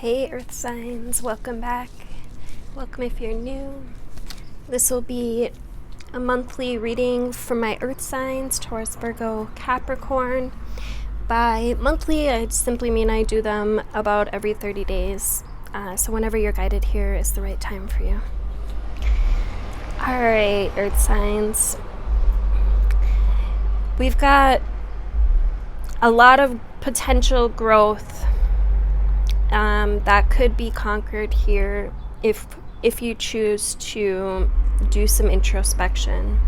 Hey Earth Signs, welcome back. Welcome if you're new. This will be a monthly reading for my Earth Signs, Taurus, Virgo, Capricorn. By monthly, I simply mean I do them about every 30 days. So whenever you're guided here is the right time for you. Alright, Earth Signs. We've got a lot of potential growth that could be conquered here if you choose to do some introspection.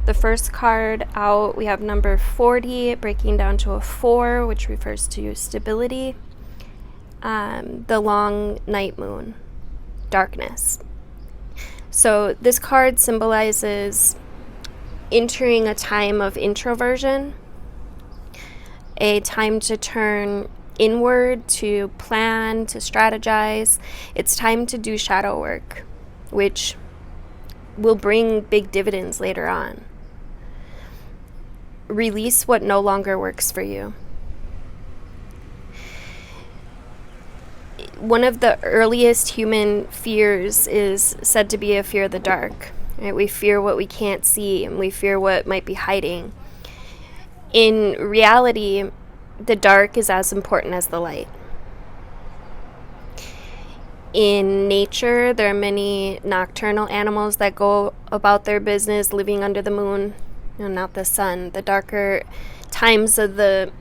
The first card out, we have number 40, breaking down to a 4, which refers to stability. The long night moon, darkness. So this card symbolizes entering a time of introversion, a time to turn inward, to plan, to strategize. It's time to do shadow work, which will bring big dividends later on. Release what no longer works for you. One of the earliest human fears is said to be a fear of the dark. Right? We fear what we can't see, and we fear what might be hiding. In reality, the dark is as important as the light. In nature, there are many nocturnal animals that go about their business living under the moon, not the sun. The darker times of the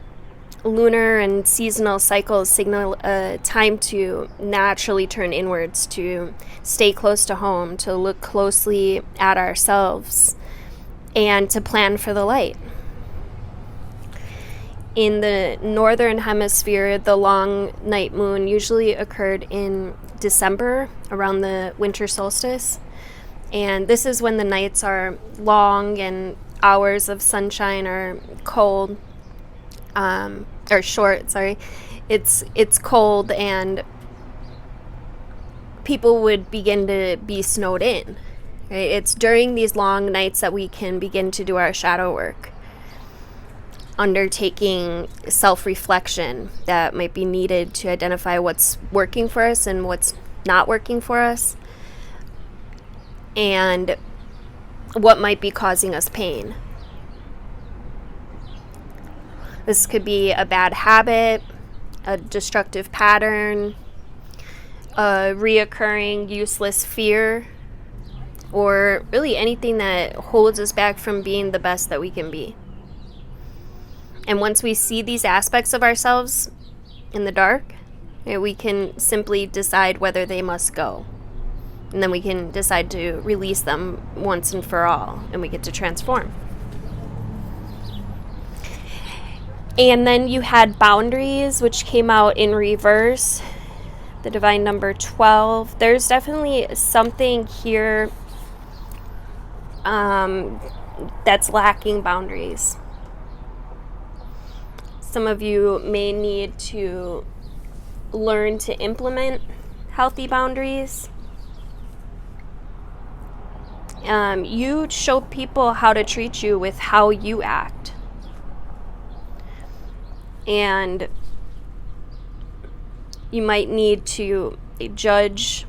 lunar and seasonal cycles signal a time to naturally turn inwards, to stay close to home, to look closely at ourselves, and to plan for the light. In the northern hemisphere, the long night moon usually occurred in December, around the winter solstice. And this is when the nights are long and hours of sunshine are cold, or short, sorry. It's cold and people would begin to be snowed in. Right? It's during these long nights that we can begin to do our shadow work, undertaking self-reflection that might be needed to identify what's working for us and what's not working for us, and what might be causing us pain. This could be a bad habit, a destructive pattern, a reoccurring useless fear, or really anything that holds us back from being the best that we can be. And once we see these aspects of ourselves in the dark, we can simply decide whether they must go. And then we can decide to release them once and for all, and we get to transform. And then you had boundaries, which came out in reverse, the divine number 12. There's definitely something here that's lacking boundaries. Some of you may need to learn to implement healthy boundaries. You show people how to treat you with how you act. And you might need to judge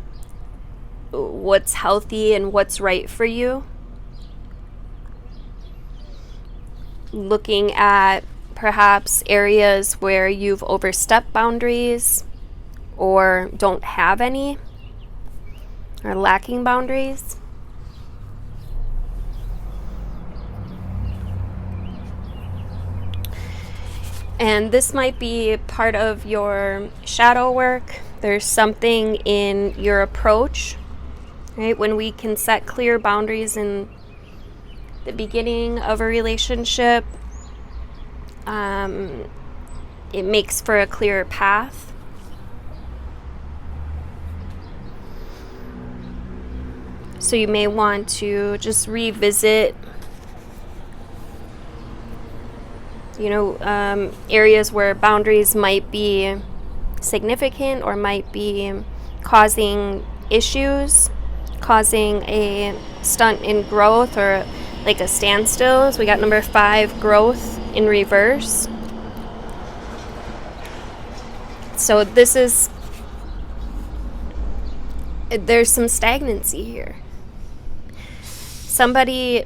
what's healthy and what's right for you. Looking at perhaps areas where you've overstepped boundaries or don't have any, or lacking boundaries. And this might be part of your shadow work. There's something in your approach, right? When we can set clear boundaries in the beginning of a relationship, it makes for a clearer path. So you may want to just revisit, areas where boundaries might be significant or might be causing issues, causing a stunt in growth or like a standstill. So we got number 5, growth in reverse. So this is there's some stagnancy here. Somebody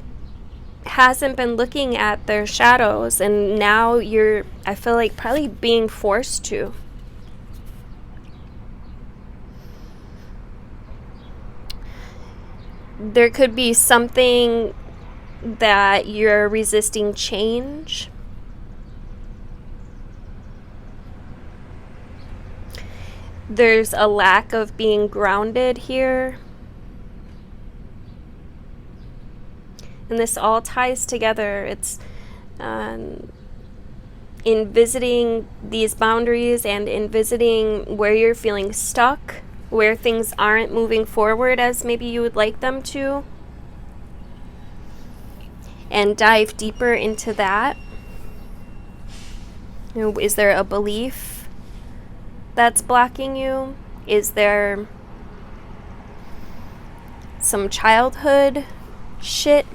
hasn't been looking at their shadows, and now you're, I feel like, probably being forced to. There could be something that you're resisting change. There's a lack of being grounded here. And this all ties together. It's in visiting these boundaries and in visiting where you're feeling stuck, where things aren't moving forward as maybe you would like them to, and dive deeper into that. You know, is there a belief that's blocking you? Is there some childhood shit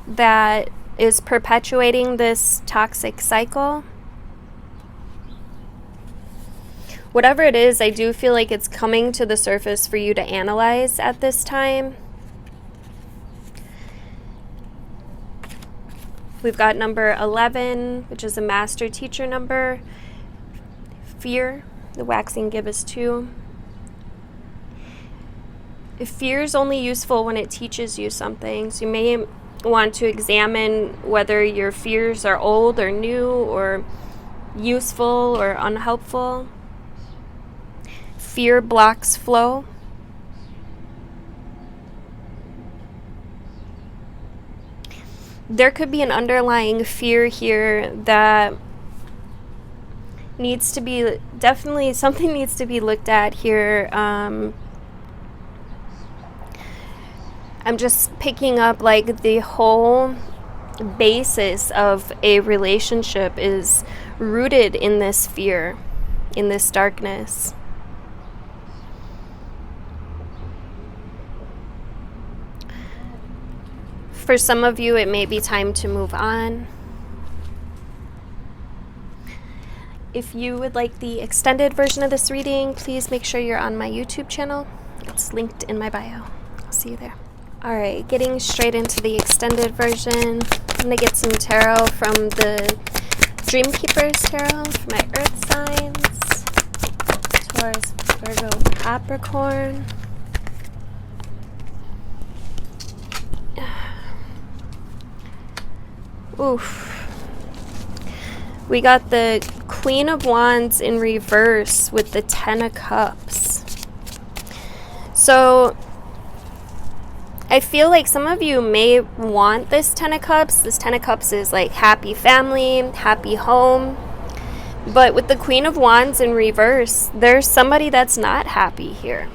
that is perpetuating this toxic cycle? Whatever it is, I do feel like it's coming to the surface for you to analyze at this time. We've got number 11, which is a master teacher number. Fear, the waxing gibbous 2. Fear is only useful when it teaches you something. So you may want to examine whether your fears are old or new, or useful or unhelpful. Fear blocks flow. There could be an underlying fear here that needs to be, definitely something needs to be looked at here. I'm just picking up like the whole basis of a relationship is rooted in this fear, in this darkness. For some of you, it may be time to move on. If you would like the extended version of this reading, please make sure you're on my YouTube channel. It's linked in my bio. I'll see you there. Alright, getting straight into the extended version. I'm going to get some tarot from the Dreamkeepers Tarot for my Earth Signs, Taurus, Virgo, Capricorn. Oof. We got the Queen of Wands in reverse with the Ten of Cups. So I feel like some of you may want this Ten of Cups. This Ten of Cups is like happy family, happy home. But with the Queen of Wands in reverse, there's somebody that's not happy here.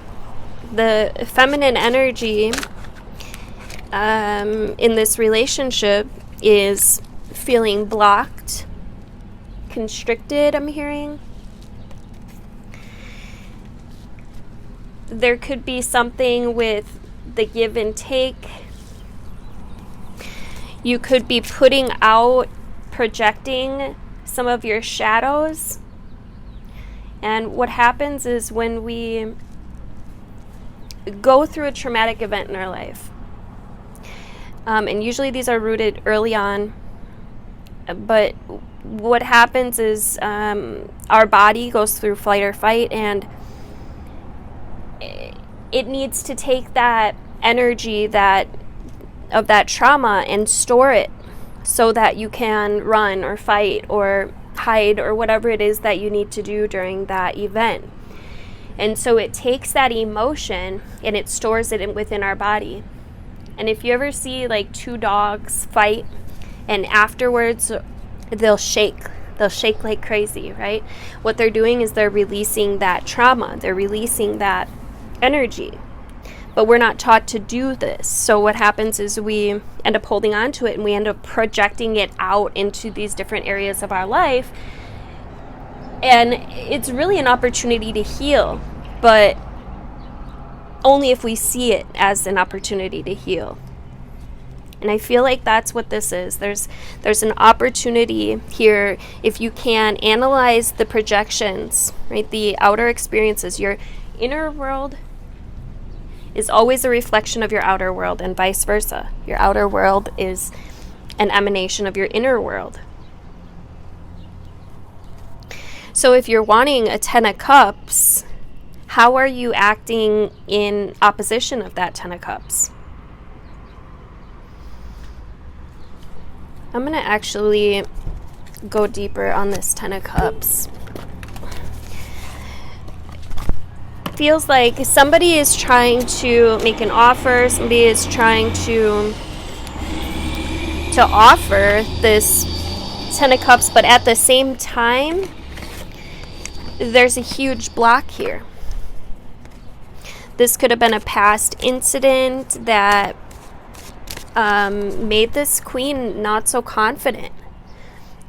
The feminine energy in this relationship is feeling blocked, constricted, I'm hearing. There could be something with the give and take. You could be putting out, projecting some of your shadows. And what happens is when we go through a traumatic event in our life, and usually these are rooted early on, but what happens is our body goes through flight or fight, and it needs to take that energy of that trauma and store it so that you can run or fight or hide or whatever it is that you need to do during that event. And so it takes that emotion and it stores it within our body. And if you ever see like two dogs fight and afterwards they'll shake like crazy, right? What they're doing is they're releasing that trauma, they're releasing that energy. But we're not taught to do this. So what happens is we end up holding on to it and we end up projecting it out into these different areas of our life. And it's really an opportunity to heal, but only if we see it as an opportunity to heal. And I feel like that's what this is. There's an opportunity here if you can analyze the projections, right? The outer experiences, your inner world is always a reflection of your outer world, and vice versa. Your outer world is an emanation of your inner world. So if you're wanting a 10 of Cups, how are you acting in opposition of that 10 of Cups? I'm going to actually go deeper on this 10 of Cups. Feels like somebody is trying to make an offer, somebody is trying to offer this 10 of Cups, but at the same time, there's a huge block here. This could have been a past incident that made this queen not so confident.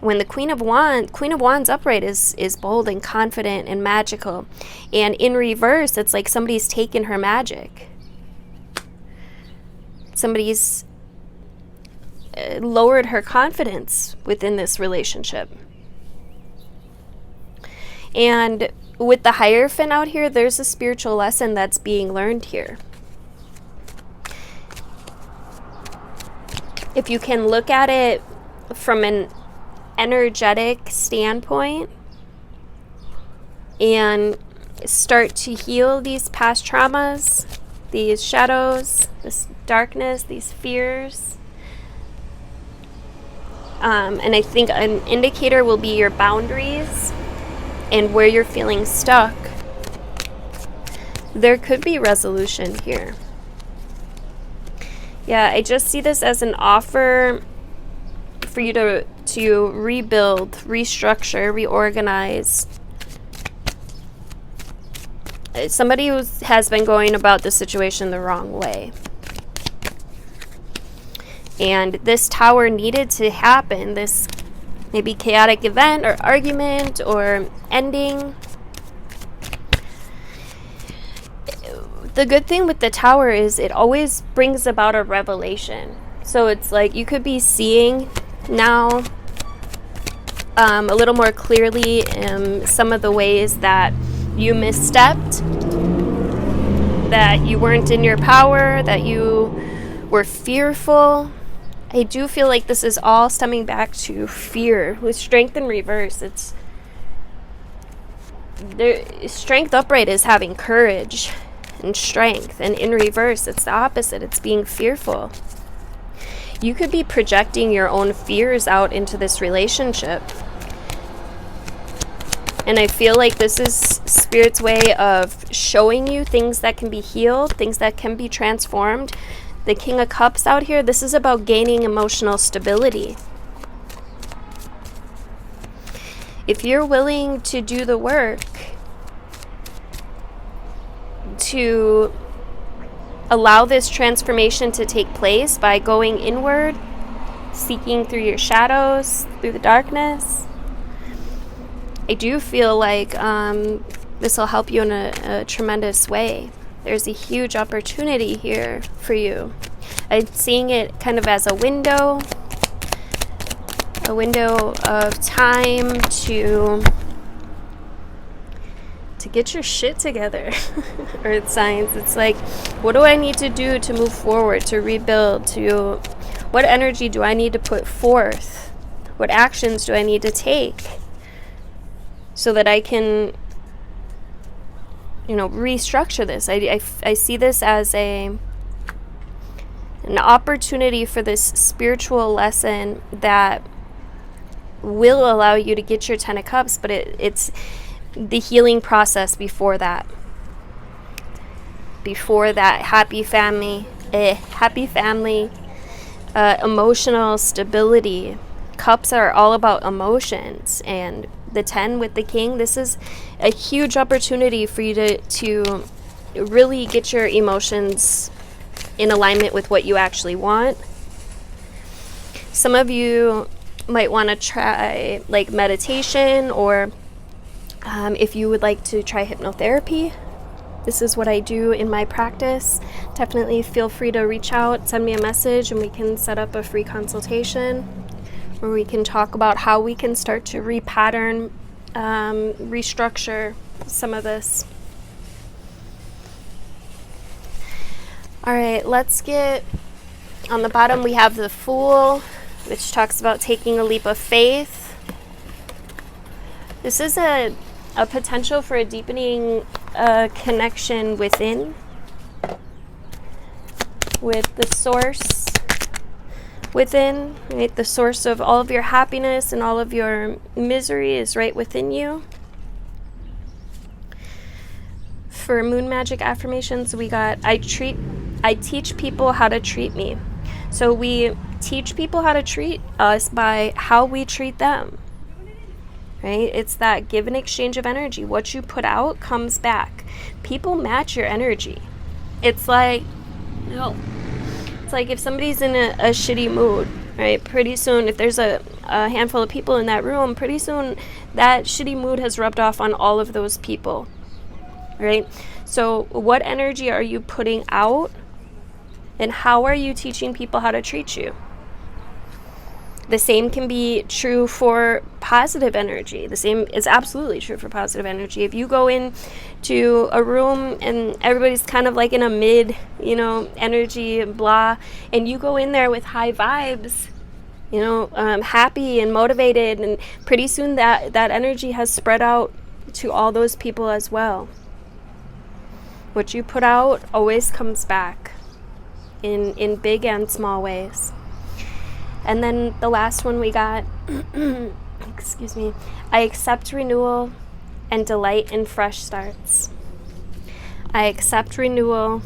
When the Queen of Wands upright is bold and confident and magical, and in reverse, it's like somebody's taken her magic. Somebody's lowered her confidence within this relationship. And with the Hierophant out here, there's a spiritual lesson that's being learned here. If you can look at it from an energetic standpoint and start to heal these past traumas, these shadows, this darkness, these fears. And I think an indicator will be your boundaries and where you're feeling stuck. There could be resolution here. Yeah, I just see this as an offer for you to rebuild, restructure, reorganize. Somebody who has been going about the situation the wrong way. And this Tower needed to happen, this maybe chaotic event or argument or ending. The good thing with the Tower is it always brings about a revelation. So it's like you could be seeing now a little more clearly some of the ways that you misstepped, that you weren't in your power, that you were fearful. I do feel like this is all stemming back to fear. With Strength in reverse, it's Strength upright is having courage and strength, and in reverse, it's the opposite. It's being fearful. You could be projecting your own fears out into this relationship. And I feel like this is Spirit's way of showing you things that can be healed, things that can be transformed. The King of Cups out here, this is about gaining emotional stability. If you're willing to do the work to allow this transformation to take place by going inward, seeking through your shadows, through the darkness, I do feel like this will help you in a tremendous way. There's a huge opportunity here for you. I'm seeing it kind of as a window of time to get your shit together. Earth signs, it's like, what do I need to do to move forward, to rebuild, what energy do I need to put forth? What actions do I need to take so that I can, restructure this? I see this as an opportunity for this spiritual lesson that will allow you to get your 10 of Cups, but it's the healing process before that happy family, emotional stability. Cups are all about emotions, and the 10 with the King, this is a huge opportunity for you to really get your emotions in alignment with what you actually want. Some of you might want to try like meditation, or if you would like to try hypnotherapy. This is what I do in my practice. Definitely feel free to reach out, send me a message, and we can set up a free consultation where we can talk about how we can start to repattern, restructure some of this. All right, let's get, on the bottom we have the Fool, which talks about taking a leap of faith. This is a potential for a deepening connection within, with the source within, right? The source of all of your happiness and all of your misery is right within you. For moon magic affirmations, we got, I teach people how to treat me. So we teach people how to treat us by how we treat them, right? It's that give and exchange of energy. What you put out comes back. People match your energy. It's like, it's like if somebody's in a shitty mood, right? Pretty soon, if there's a handful of people in that room, pretty soon that shitty mood has rubbed off on all of those people, right? So what energy are you putting out, and how are you teaching people how to treat you? The same can be true for positive energy. The same is absolutely true for positive energy. If you go into a room and everybody's kind of like in a mid, energy and blah, and you go in there with high vibes, happy and motivated, and pretty soon that energy has spread out to all those people as well. What you put out always comes back in big and small ways. And then the last one we got, excuse me, I accept renewal and delight in fresh starts. I accept renewal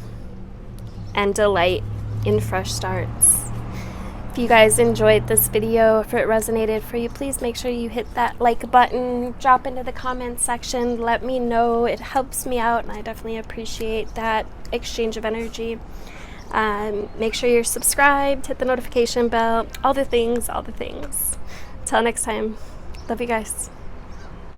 and delight in fresh starts. If you guys enjoyed this video, if it resonated for you, please make sure you hit that like button, drop into the comments section, let me know. It helps me out, and I definitely appreciate that exchange of energy. Make sure you're subscribed, hit the notification bell, all the things. Until next time, love you guys.